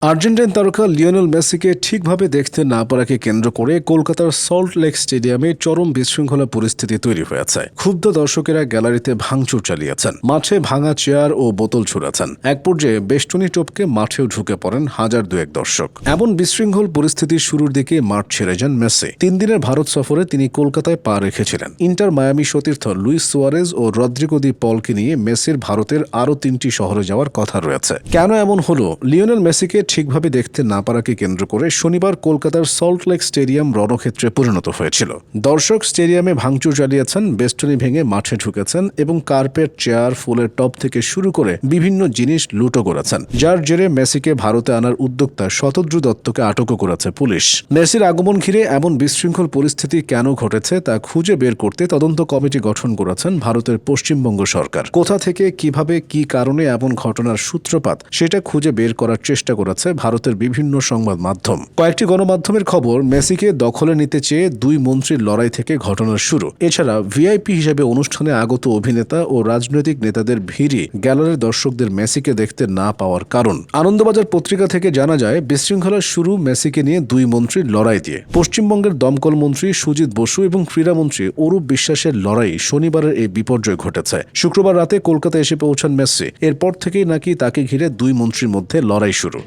Argentine তারকা Lionel মেসিকে ঠিকভাবে দেখতে না পারাকে কেন্দ্র করে কলকাতার সল্ট লেক স্টেডিয়ামে চরম বিশৃঙ্খলা পরিস্থিতি তৈরি হয়েছে। ক্ষুব্ধ দর্শকেরা গ্যালারিতে ভাঙচুর চালিয়েছেন, মাঠে ভাঙা চেয়ার ও বোতল ছুড়েছেন। এক পর্যায়ে বেষ্টনী টপকে মাঠেও ঢুকে পড়েন হাজার দুয়েক দর্শক। এমন বিশৃঙ্খল পরিস্থিতির শুরুর দিকে মাঠ ছেড়ে যান মেসি। 3 দিনের ভারত সফরে তিনি কলকাতায় পা রেখেছিলেন। ইন্টার মায়ামি সতীর্থ লুইস সুয়ারেজ ও রদ্রিগো দি পলকে নিয়ে মেসির ভারতের আরও 3টি শহরে যাওয়ার কথা রয়েছে। কেন এমন হলো? লিওনেল মেসিকে ঠিকভাবে দেখতে না পারাকে কেন্দ্র করে শনিবার কলকাতার সল্ট লেক স্টেডিয়াম রণক্ষেত্রে পরিণত হয়েছিল। দর্শক স্টেডিয়ামে ভাঙচুর চালিয়েছেন, বেষ্টনী ভেঙে মাঠে ঢুকেছেন এবং কার্পেট, চেয়ার, ফুলের টব থেকে শুরু করে বিভিন্ন জিনিস লুটো করেছেন, যার জেরে মেসিকে ভারতে আনার উদ্যোক্তা শতদ্রু দত্তকে আটকও করেছে পুলিশ। মেসির আগমন ঘিরে এমন বিশৃঙ্খল পরিস্থিতি কেন ঘটেছে তা খুঁজে বের করতে তদন্ত কমিটি গঠন করেছেন ভারতের পশ্চিমবঙ্গ সরকার। কোথা থেকে, কিভাবে, কি কারণে এমন ঘটনার সূত্রপাত সেটা খুঁজে বের করার চেষ্টা করেছে ভারতের বিভিন্ন সংবাদ মাধ্যম। কয়েকটি গণমাধ্যমের খবর, মেসিকে দখলে নিতে চেয়ে 2 মন্ত্রীর লড়াই থেকে ঘটনার শুরু। এছাড়া ভিআইপি হিসেবে অনুষ্ঠানে আগত অভিনেতা ও রাজনৈতিক নেতাদের ভিড়ই গ্যালারির দর্শকদের মেসিকে দেখতে না পাওয়ার কারণ। আনন্দবাজার পত্রিকা থেকে জানা যায়, বিশৃঙ্খলার শুরু মেসিকে নিয়ে 2 মন্ত্রীর লড়াই দিয়ে। পশ্চিমবঙ্গের দমকল মন্ত্রী সুজিত বসু এবং ক্রীড়ামন্ত্রী অরূপ বিশ্বাসের লড়াই শনিবারের এই বিপর্যয় ঘটেছে। শুক্রবার রাতে কলকাতায় এসে পৌঁছান মেসি। এরপর থেকেই নাকি তাকে ঘিরে 2 মন্ত্রীর মধ্যে লড়াই শুরু।